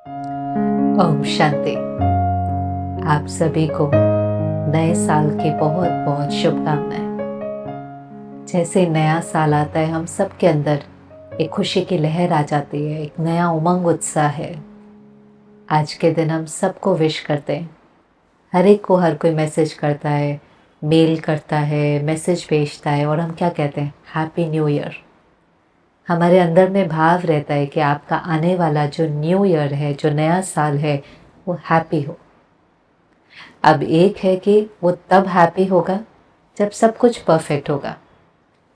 ओम शांति। आप सभी को नए साल की बहुत बहुत शुभकामनाएं। जैसे नया साल आता है हम सब के अंदर एक खुशी की लहर आ जाती है, एक नया उमंग उत्साह है। आज के दिन हम सबको विश करते हैं। हर एक को हर कोई मैसेज करता है, मेल करता है, मैसेज भेजता है और हम क्या कहते हैं, हैप्पी न्यू ईयर। हमारे अंदर में भाव रहता है कि आपका आने वाला जो न्यू ईयर है, जो नया साल है, वो हैप्पी हो। अब एक है कि वो तब हैप्पी होगा जब सब कुछ परफेक्ट होगा,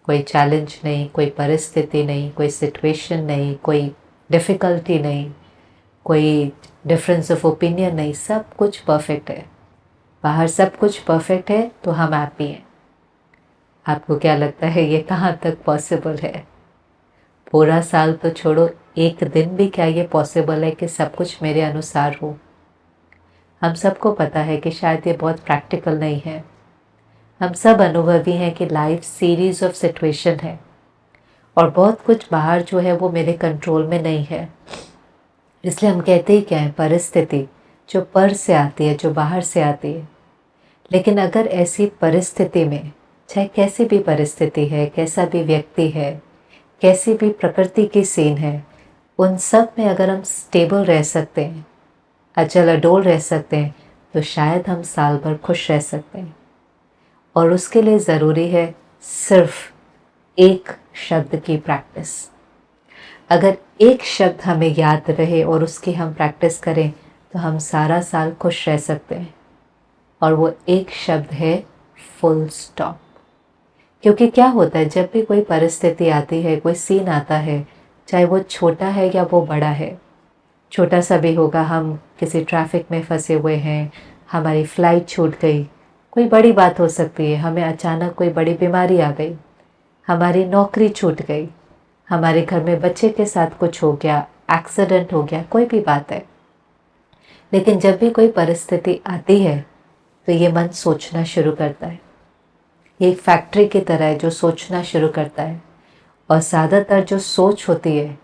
कोई चैलेंज नहीं, कोई परिस्थिति नहीं, कोई सिचुएशन नहीं, कोई डिफ़िकल्टी नहीं, कोई डिफरेंस ऑफ ओपिनियन नहीं, सब कुछ परफेक्ट है। बाहर सब कुछ परफेक्ट है तो हम हैप्पी हैं। आपको क्या लगता है ये कहाँ तक पॉसिबल है? पूरा साल तो छोड़ो, एक दिन भी क्या ये पॉसिबल है कि सब कुछ मेरे अनुसार हो? हम सबको पता है कि शायद ये बहुत प्रैक्टिकल नहीं है। हम सब अनुभवी हैं कि लाइफ सीरीज ऑफ सिचुएशन है और बहुत कुछ बाहर जो है वो मेरे कंट्रोल में नहीं है। इसलिए हम कहते ही क्या है, परिस्थिति जो पर से आती है, जो बाहर से आती है। लेकिन अगर ऐसी परिस्थिति में, चाहे कैसी भी परिस्थिति है, कैसा भी व्यक्ति है, कैसी भी प्रकृति की सीन है, उन सब में अगर हम स्टेबल रह सकते हैं, अचल अडोल रह सकते हैं, तो शायद हम साल भर खुश रह सकते हैं। और उसके लिए ज़रूरी है सिर्फ एक शब्द की प्रैक्टिस। अगर एक शब्द हमें याद रहे और उसकी हम प्रैक्टिस करें तो हम सारा साल खुश रह सकते हैं। और वो एक शब्द है फुल स्टॉप। क्योंकि क्या होता है, जब भी कोई परिस्थिति आती है, कोई सीन आता है, चाहे वो छोटा है या वो बड़ा है, छोटा सा भी होगा, हम किसी ट्रैफिक में फंसे हुए हैं, हमारी फ़्लाइट छूट गई, कोई बड़ी बात हो सकती है, हमें अचानक कोई बड़ी बीमारी आ गई, हमारी नौकरी छूट गई, हमारे घर में बच्चे के साथ कुछ हो गया, एक्सीडेंट हो गया, कोई भी बात है। लेकिन जब भी कोई परिस्थिति आती है तो ये मन सोचना शुरू करता है। ये एक फैक्ट्री की तरह है जो सोचना शुरू करता है। और ज़्यादातर जो सोच होती है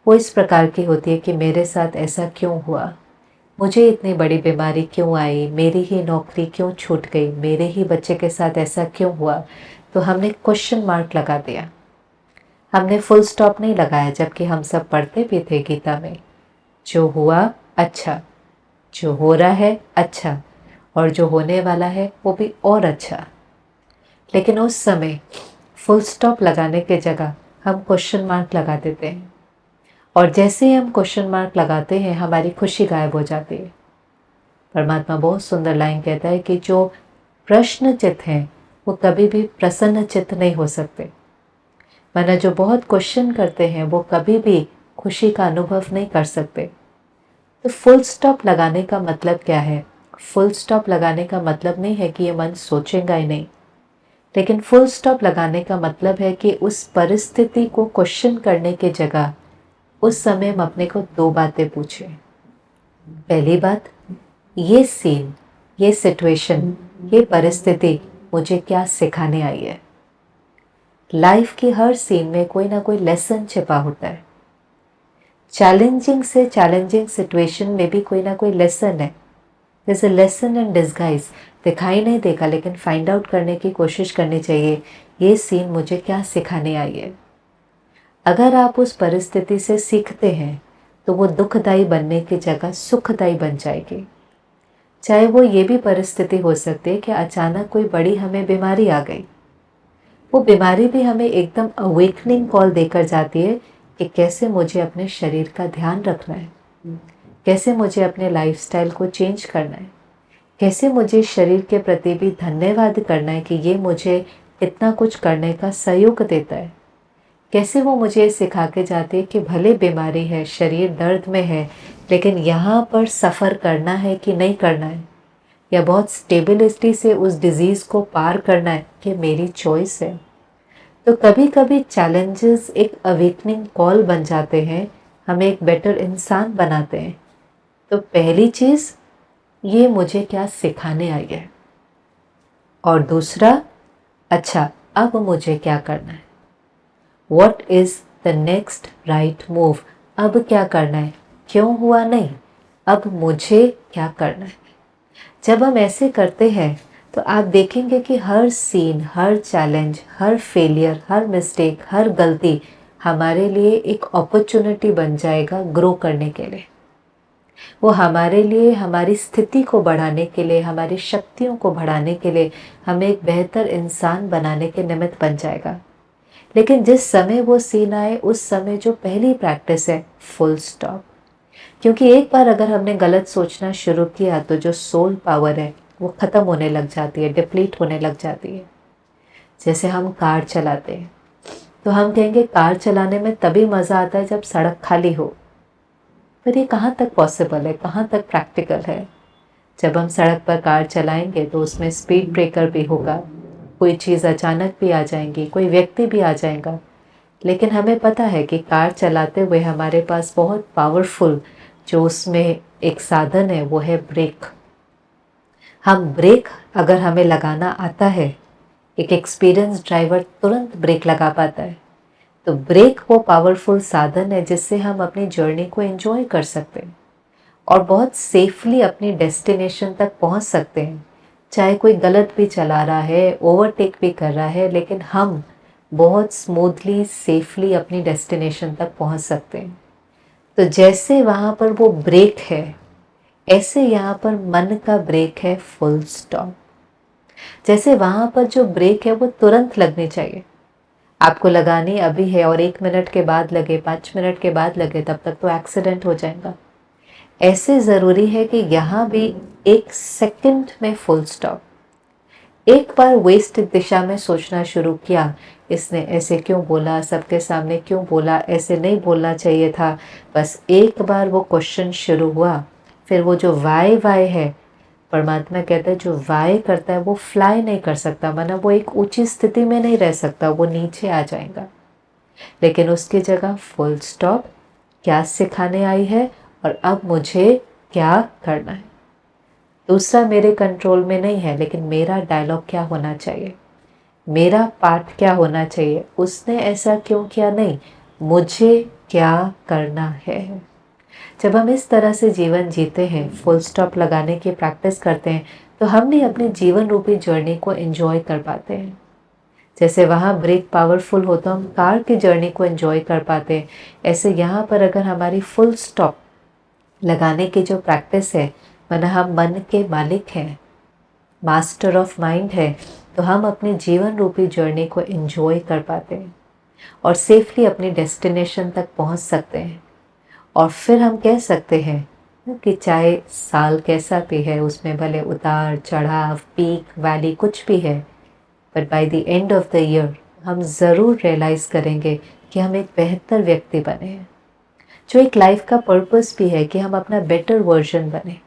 वो इस प्रकार की होती है कि मेरे साथ ऐसा क्यों हुआ, मुझे इतनी बड़ी बीमारी क्यों आई, मेरी ही नौकरी क्यों छूट गई, मेरे ही बच्चे के साथ ऐसा क्यों हुआ। तो हमने क्वेश्चन मार्क लगा दिया, हमने फुल स्टॉप नहीं लगाया। जबकि हम सब पढ़ते भी थे गीता में, जो हुआ अच्छा, जो हो रहा है अच्छा, और जो होने वाला है वो भी और अच्छा। लेकिन उस समय फुल स्टॉप लगाने के जगह हम क्वेश्चन मार्क लगा देते हैं। और जैसे ही हम क्वेश्चन मार्क लगाते हैं हमारी खुशी गायब हो जाती है। परमात्मा बहुत सुंदर लाइन कहता है कि जो प्रश्नचित्त हैं वो कभी भी प्रसन्न चित्त नहीं हो सकते। वरना जो बहुत क्वेश्चन करते हैं वो कभी भी खुशी का अनुभव नहीं कर सकते। तो फुल स्टॉप लगाने का मतलब क्या है? फुल स्टॉप लगाने का मतलब नहीं है कि ये मन सोचेगा ही नहीं, लेकिन फुल स्टॉप लगाने का मतलब है कि उस परिस्थिति को क्वेश्चन करने के जगह उस समय हम अपने को दो बातें पूछें। पहली बात, ये सीन, ये सिचुएशन, ये परिस्थिति मुझे क्या सिखाने आई है? लाइफ की हर सीन में कोई ना कोई लेसन छिपा होता है। चैलेंजिंग से चैलेंजिंग सिचुएशन में भी कोई ना कोई लेसन है। जैसे लेसन इन डिस्गाइज, दिखाई नहीं देगा लेकिन फाइंड आउट करने की कोशिश करनी चाहिए, ये सीन मुझे क्या सिखाने आई है। अगर आप उस परिस्थिति से सीखते हैं तो वो दुखदाई बनने की जगह सुखदाई बन जाएगी। चाहे वो ये भी परिस्थिति हो सकती है कि अचानक कोई बड़ी हमें बीमारी आ गई, वो बीमारी भी हमें एकदम अवेकनिंग कॉल देकर जाती है कि कैसे मुझे अपने शरीर का ध्यान रखना है, कैसे मुझे अपने लाइफस्टाइल को चेंज करना है, कैसे मुझे शरीर के प्रति भी धन्यवाद करना है कि ये मुझे इतना कुछ करने का सहयोग देता है। कैसे वो मुझे सिखा के जाती है कि भले बीमारी है, शरीर दर्द में है, लेकिन यहाँ पर सफ़र करना है कि नहीं करना है, या बहुत स्टेबिलिटी से उस डिज़ीज़ को पार करना है, कि मेरी चॉइस है। तो कभी कभी चैलेंजेस एक अवेकनिंग कॉल बन जाते हैं, हमें एक बेटर इंसान बनाते हैं। तो पहली चीज़, ये मुझे क्या सिखाने आई है, और दूसरा, अच्छा अब मुझे क्या करना है, What is the next right move? अब क्या करना है? क्यों हुआ नहीं, अब मुझे क्या करना है। जब हम ऐसे करते हैं तो आप देखेंगे कि हर सीन, हर चैलेंज, हर फेलियर, हर मिस्टेक, हर गलती हमारे लिए एक अपॉर्चुनिटी बन जाएगा ग्रो करने के लिए। वो हमारे लिए, हमारी स्थिति को बढ़ाने के लिए, हमारी शक्तियों को बढ़ाने के लिए, हमें एक बेहतर इंसान बनाने के निमित्त बन जाएगा। लेकिन जिस समय वो सीन आए, उस समय जो पहली प्रैक्टिस है, फुल स्टॉप। क्योंकि एक बार अगर हमने गलत सोचना शुरू किया तो जो सोल पावर है वो ख़त्म होने लग जाती है, डिप्लीट होने लग जाती है। जैसे हम कार चलाते हैं तो हम कहेंगे कार चलाने में तभी मज़ा आता है जब सड़क खाली हो। पर ये कहाँ तक पॉसिबल है, कहाँ तक प्रैक्टिकल है? जब हम सड़क पर कार चलाएंगे तो उसमें स्पीड ब्रेकर भी होगा, कोई चीज़ अचानक भी आ जाएंगी, कोई व्यक्ति भी आ जाएगा। लेकिन हमें पता है कि कार चलाते हुए हमारे पास बहुत पावरफुल जो उसमें एक साधन है वो है ब्रेक। हम ब्रेक अगर हमें लगाना आता है, एक एक्सपीरियंस ड्राइवर तुरंत ब्रेक लगा पाता है। तो ब्रेक वो पावरफुल साधन है जिससे हम अपनी जर्नी को एंजॉय कर सकते हैं और बहुत सेफली अपनी डेस्टिनेशन तक पहुंच सकते हैं। चाहे कोई गलत भी चला रहा है, ओवरटेक भी कर रहा है, लेकिन हम बहुत स्मूथली, सेफली अपनी डेस्टिनेशन तक पहुंच सकते हैं। तो जैसे वहाँ पर वो ब्रेक है, ऐसे यहाँ पर मन का ब्रेक है, फुल स्टॉप। जैसे वहाँ पर जो ब्रेक है वो तुरंत लगनी चाहिए। आपको लगानी अभी है और 1 मिनट के बाद लगे, 5 मिनट के बाद लगे, तब तक तो एक्सीडेंट हो जाएगा। ऐसे ज़रूरी है कि यहाँ भी 1 सेकंड में फुल स्टॉप। एक बार वेस्ट दिशा में सोचना शुरू किया, इसने ऐसे क्यों बोला, सबके सामने क्यों बोला, ऐसे नहीं बोलना चाहिए था, बस एक बार वो क्वेश्चन शुरू हुआ, फिर वो जो वाई है, परमात्मा कहता है जो वाई करता है वो फ्लाई नहीं कर सकता, माना वो एक ऊंची स्थिति में नहीं रह सकता, वो नीचे आ जाएगा। लेकिन उसकी जगह फुल स्टॉप, क्या सिखाने आई है और अब मुझे क्या करना है। दूसरा मेरे कंट्रोल में नहीं है, लेकिन मेरा डायलॉग क्या होना चाहिए, मेरा पार्ट क्या होना चाहिए, उसने ऐसा क्यों किया, नहीं, मुझे क्या करना है। जब हम इस तरह से जीवन जीते हैं, फुल स्टॉप लगाने की प्रैक्टिस करते हैं, तो हम भी अपनी जीवन रूपी जर्नी को एंजॉय कर पाते हैं। जैसे वहाँ ब्रेक पावरफुल हो तो हम कार की जर्नी को एंजॉय कर पाते हैं, ऐसे यहाँ पर अगर हमारी फुल स्टॉप लगाने की जो प्रैक्टिस है, माना हम मन के मालिक हैं, मास्टर ऑफ माइंड है, तो हम अपनी जीवन रूपी जर्नी को एंजॉय कर पाते हैं और सेफली अपनी डेस्टिनेशन तक पहुंच सकते हैं। और फिर हम कह सकते हैं कि चाहे साल कैसा भी है, उसमें भले उतार चढ़ाव, पीक, वैली कुछ भी है, but by the end of the year हम ज़रूर रियलाइज़ करेंगे कि हम एक बेहतर व्यक्ति बने हैं। जो एक लाइफ का पर्पस भी है कि हम अपना बेटर वर्जन बने,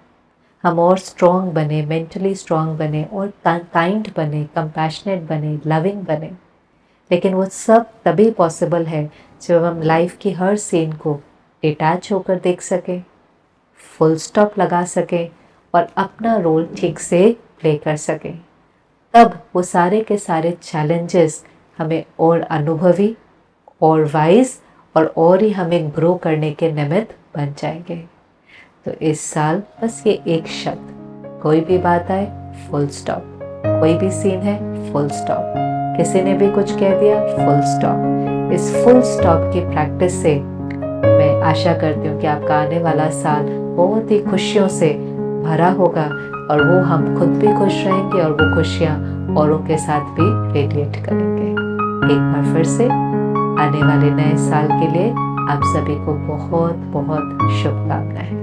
हम और स्ट्रॉन्ग बने, मेंटली स्ट्रॉन्ग बने और काइंड बने, कंपैशनेट बने, लविंग बने। लेकिन वो सब तभी पॉसिबल है जब हम लाइफ की हर सीन को डिटैच होकर देख सकें, फुल स्टॉप लगा सकें और अपना रोल ठीक से प्ले कर सकें। तब वो सारे के सारे चैलेंजेस हमें और अनुभवी और वाइज और ही हमें ग्रो करने के निमित्त बन जाएंगे। तो इस साल बस ये एक शब्द, कोई भी बात आए फुल स्टॉप, कोई भी सीन है फुल स्टॉप, किसी ने भी कुछ कह दिया फुल स्टॉप। इस फुल स्टॉप की प्रैक्टिस से मैं आशा करती हूँ कि आपका आने वाला साल बहुत ही खुशियों से भरा होगा और वो हम खुद भी खुश रहेंगे और वो खुशियाँ औरों के साथ भी रेडिएट करेंगे। एक बार फिर से आने वाले नए साल के लिए आप सभी को बहुत बहुत शुभकामनाएं।